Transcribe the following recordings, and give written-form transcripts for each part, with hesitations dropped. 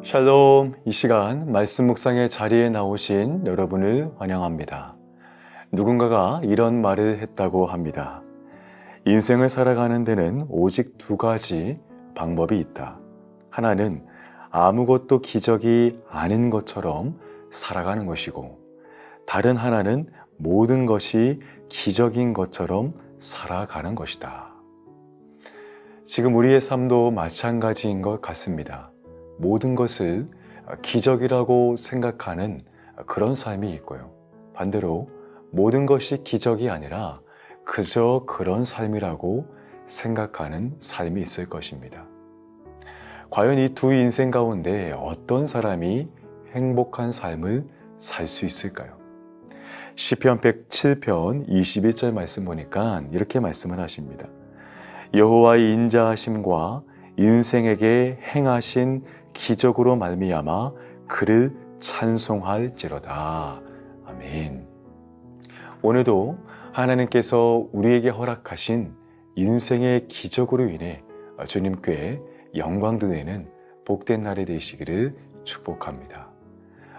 샬롬, 이 시간 말씀 묵상의 자리에 나오신 여러분을 환영합니다. 누군가가 이런 말을 했다고 합니다. 인생을 살아가는 데는 오직 두 가지 방법이 있다. 하나는 아무것도 기적이 아닌 것처럼 살아가는 것이고, 다른 하나는 모든 것이 기적인 것처럼 살아가는 것이다. 지금 우리의 삶도 마찬가지인 것 같습니다. 모든 것을 기적이라고 생각하는 그런 삶이 있고요. 반대로 모든 것이 기적이 아니라 그저 그런 삶이라고 생각하는 삶이 있을 것입니다. 과연 이 두 인생 가운데 어떤 사람이 행복한 삶을 살 수 있을까요? 시편 107편 21절 말씀 보니까 이렇게 말씀을 하십니다. 여호와의 인자하심과 인생에게 행하신 기적으로 말미암아 그를 찬송할지로다. 아멘. 오늘도 하나님께서 우리에게 허락하신 인생의 기적으로 인해 주님께 영광 드리는 복된 날이 되시기를 축복합니다.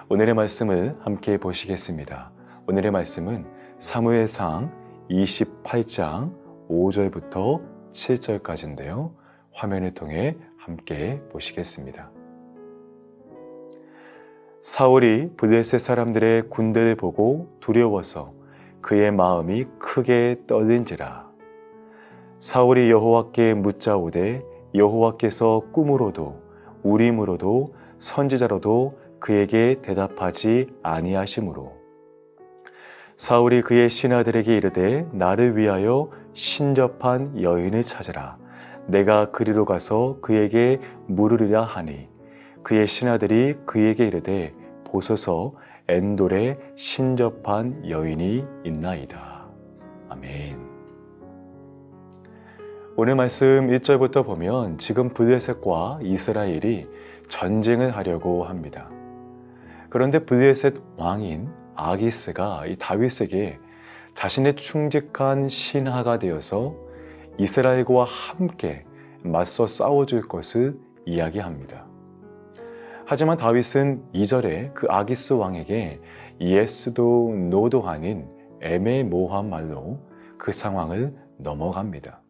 오늘의 말씀을 함께 보시겠습니다. 오늘의 말씀은 사무엘상 28장 5절부터 7절까지인데요. 화면을 통해 함께 보시겠습니다. 사울이 블레셋 사람들의 군대를 보고 두려워서 그의 마음이 크게 떨린지라. 사울이 여호와께 묻자오되 여호와께서 꿈으로도 우림으로도 선지자로도 그에게 대답하지 아니하시므로 사울이 그의 신하들에게 이르되 나를 위하여 신접한 여인을 찾으라. 내가 그리로 가서 그에게 물으리라 하니 그의 신하들이 그에게 이르되 보소서 엔돌에 신접한 여인이 있나이다. 아멘. 오늘 말씀 1절부터 보면 지금 블레셋과 이스라엘이 전쟁을 하려고 합니다. 그런데 블레셋 왕인 아기스가 이 다윗에게 자신의 충직한 신하가 되어서 이스라엘과 함께 맞서 싸워줄 것을 이야기합니다. 하지만 다윗은 2절에 그 아기스 왕에게 예스도 노도 아닌 애매모호한 말로 그 상황을 넘어갑니다.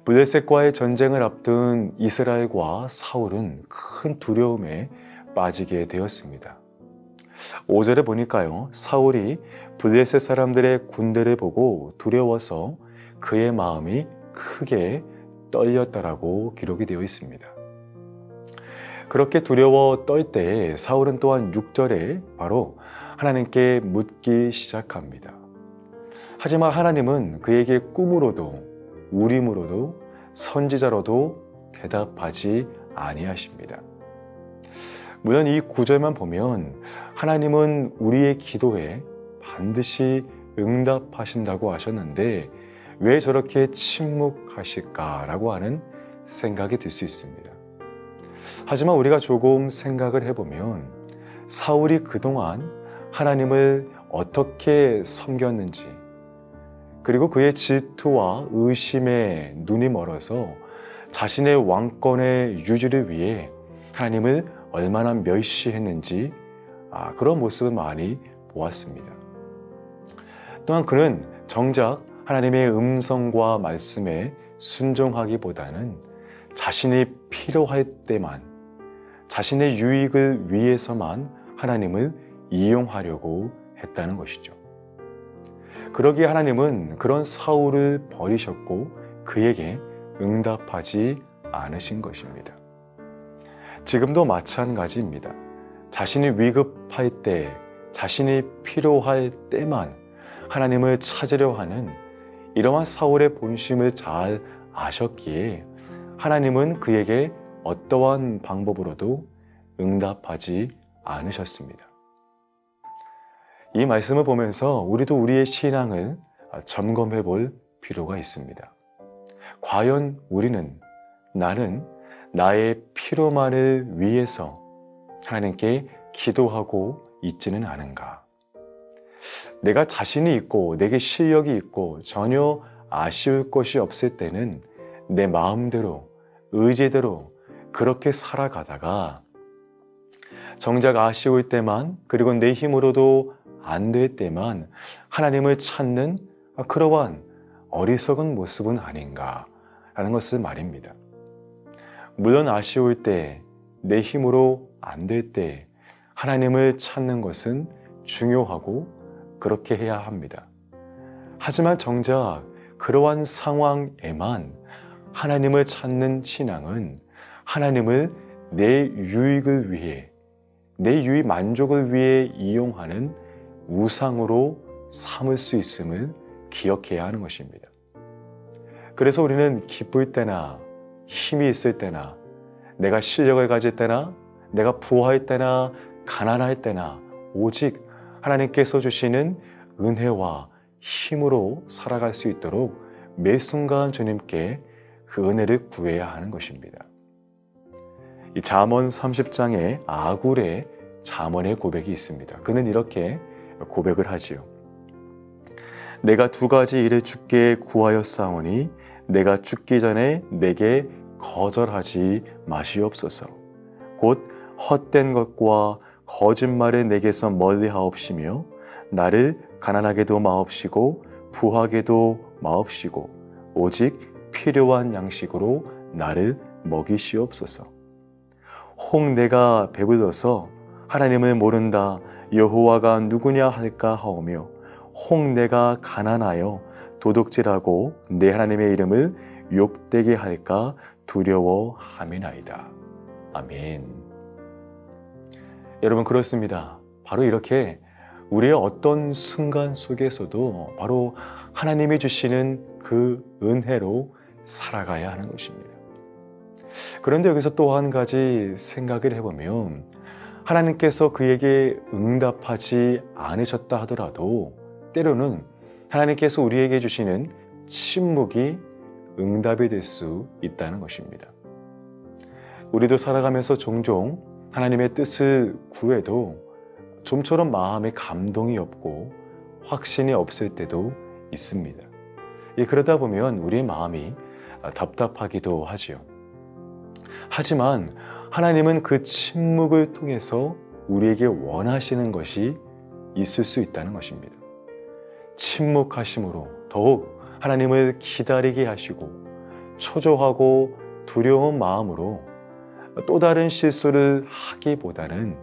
블레셋과의 전쟁을 앞둔 이스라엘과 사울은 큰 두려움에 빠지게 되었습니다. 5절에 보니까요, 사울이 블레셋 사람들의 군대를 보고 두려워서 그의 마음이 크게 떨렸다라고 기록이 되어 있습니다. 그렇게 두려워 떨 때 사울은 또한 6절에 바로 하나님께 묻기 시작합니다. 하지만 하나님은 그에게 꿈으로도 우림으로도 선지자로도 대답하지 아니하십니다. 물론 이 구절만 보면 하나님은 우리의 기도에 반드시 응답하신다고 하셨는데 왜 저렇게 침묵하실까라고 하는 생각이 들 수 있습니다. 하지만 우리가 조금 생각을 해보면 사울이 그동안 하나님을 어떻게 섬겼는지, 그리고 그의 질투와 의심에 눈이 멀어서 자신의 왕권의 유지를 위해 하나님을 얼마나 멸시했는지 그런 모습을 많이 보았습니다. 또한 그는 정작 하나님의 음성과 말씀에 순종하기보다는 자신이 필요할 때만, 자신의 유익을 위해서만 하나님을 이용하려고 했다는 것이죠. 그러기에 하나님은 그런 사울을 버리셨고 그에게 응답하지 않으신 것입니다. 지금도 마찬가지입니다. 자신이 위급할 때, 자신이 필요할 때만 하나님을 찾으려 하는 이러한 사울의 본심을 잘 아셨기에 하나님은 그에게 어떠한 방법으로도 응답하지 않으셨습니다. 이 말씀을 보면서 우리도 우리의 신앙을 점검해 볼 필요가 있습니다. 과연 나는 나의 필요만을 위해서 하나님께 기도하고 있지는 않은가? 내가 자신이 있고 내게 실력이 있고 전혀 아쉬울 것이 없을 때는 내 마음대로 의지대로 그렇게 살아가다가 정작 아쉬울 때만, 그리고 내 힘으로도 안 될 때만 하나님을 찾는 그러한 어리석은 모습은 아닌가라는 것을 말입니다. 물론 아쉬울 때, 내 힘으로 안 될 때 하나님을 찾는 것은 중요하고 그렇게 해야 합니다. 하지만 정작 그러한 상황에만 하나님을 찾는 신앙은 하나님을 내 유익을 위해, 내 유익 만족을 위해 이용하는 우상으로 삼을 수 있음을 기억해야 하는 것입니다. 그래서 우리는 기쁠 때나 힘이 있을 때나 내가 실력을 가질 때나 내가 부할 때나 가난할 때나 오직 하나님께서 주시는 은혜와 힘으로 살아갈 수 있도록 매 순간 주님께 그 은혜를 구해야 하는 것입니다. 이 잠언 30장에 아굴의 잠언의 고백이 있습니다. 그는 이렇게 고백을 하지요. 내가 두 가지 일을 주께 구하였사오니 내가 죽기 전에 내게 거절하지 마시옵소서. 곧 헛된 것과 거짓말을 내게서 멀리하옵시며 나를 가난하게도 마옵시고 부하게도 마옵시고 오직 필요한 양식으로 나를 먹이시옵소서. 혹 내가 배불러서 하나님을 모른다 여호와가 누구냐 할까 하오며 혹 내가 가난하여 도둑질하고 내 하나님의 이름을 욕되게 할까 두려워함이나이다. 아멘. 여러분, 그렇습니다. 바로 이렇게 우리의 어떤 순간 속에서도 바로 하나님이 주시는 그 은혜로 살아가야 하는 것입니다. 그런데 여기서 또 한 가지 생각을 해보면 하나님께서 그에게 응답하지 않으셨다 하더라도 때로는 하나님께서 우리에게 주시는 침묵이 응답이 될 수 있다는 것입니다. 우리도 살아가면서 종종 하나님의 뜻을 구해도 좀처럼 마음에 감동이 없고 확신이 없을 때도 있습니다. 그러다 보면 우리의 마음이 답답하기도 하지요. 하지만 하나님은 그 침묵을 통해서 우리에게 원하시는 것이 있을 수 있다는 것입니다. 침묵하심으로 더욱 하나님을 기다리게 하시고 초조하고 두려운 마음으로 또 다른 실수를 하기보다는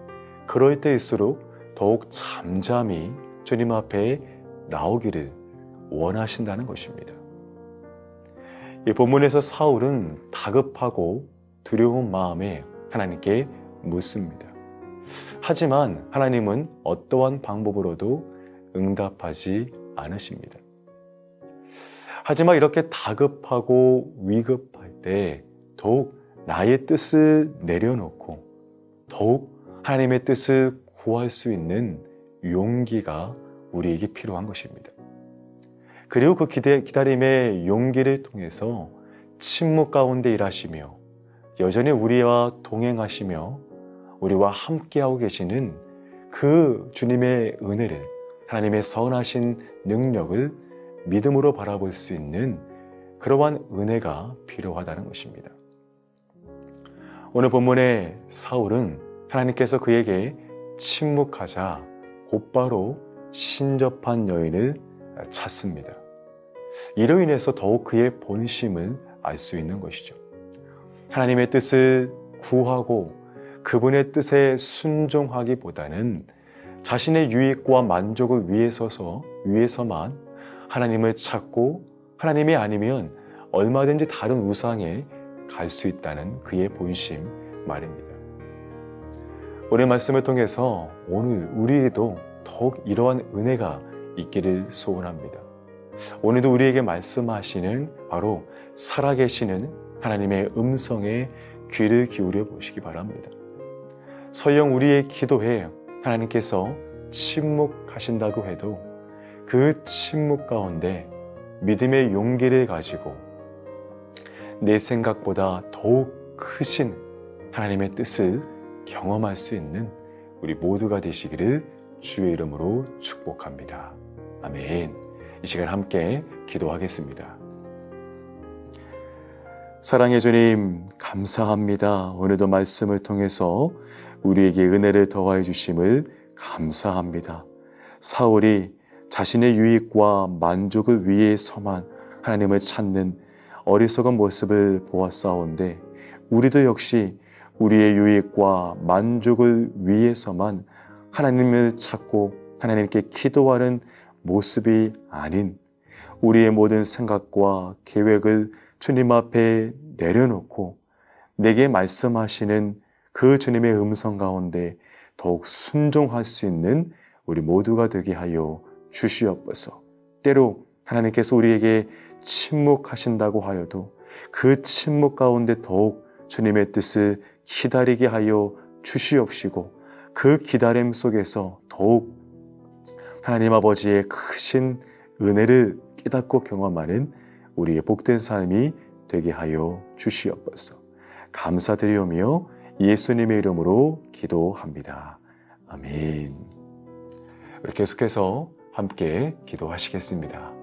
그럴 때일수록 더욱 잠잠히 주님 앞에 나오기를 원하신다는 것입니다. 이 본문에서 사울은 다급하고 두려운 마음에 하나님께 묻습니다. 하지만 하나님은 어떠한 방법으로도 응답하지 않으십니다. 하지만 이렇게 다급하고 위급할 때 더욱 나의 뜻을 내려놓고 더욱 하나님의 뜻을 구할 수 있는 용기가 우리에게 필요한 것입니다. 그리고 그 기다림의 용기를 통해서 침묵 가운데 일하시며 여전히 우리와 동행하시며 우리와 함께하고 계시는 그 주님의 은혜를, 하나님의 선하신 능력을 믿음으로 바라볼 수 있는 그러한 은혜가 필요하다는 것입니다. 오늘 본문의 사울은 하나님께서 그에게 침묵하자 곧바로 신접한 여인을 찾습니다. 이로 인해서 더욱 그의 본심을 알 수 있는 것이죠. 하나님의 뜻을 구하고 그분의 뜻에 순종하기보다는 자신의 유익과 만족을 위해서만 하나님을 찾고 하나님이 아니면 얼마든지 다른 우상에 갈 수 있다는 그의 본심 말입니다. 오늘 말씀을 통해서 오늘 우리에게도 더욱 이러한 은혜가 있기를 소원합니다. 오늘도 우리에게 말씀하시는 바로 살아계시는 하나님의 음성에 귀를 기울여 보시기 바랍니다. 설령 우리의 기도에 하나님께서 침묵하신다고 해도 그 침묵 가운데 믿음의 용기를 가지고 내 생각보다 더욱 크신 하나님의 뜻을 경험할 수 있는 우리 모두가 되시기를 주의 이름으로 축복합니다. 아멘. 이 시간 함께 기도하겠습니다. 사랑의 주님, 감사합니다. 오늘도 말씀을 통해서 우리에게 은혜를 더하여 주심을 감사합니다. 사울이 자신의 유익과 만족을 위해서만 하나님을 찾는 어리석은 모습을 보았사온데 우리도 역시 우리의 유익과 만족을 위해서만 하나님을 찾고 하나님께 기도하는 모습이 아닌 우리의 모든 생각과 계획을 주님 앞에 내려놓고 내게 말씀하시는 그 주님의 음성 가운데 더욱 순종할 수 있는 우리 모두가 되게 하여 주시옵소서. 때로 하나님께서 우리에게 침묵하신다고 하여도 그 침묵 가운데 더욱 주님의 뜻을 기다리게 하여 주시옵시고 그 기다림 속에서 더욱 하나님 아버지의 크신 은혜를 깨닫고 경험하는 우리의 복된 삶이 되게 하여 주시옵소서. 감사드리오며 예수님의 이름으로 기도합니다. 아멘. 계속해서 함께 기도하시겠습니다.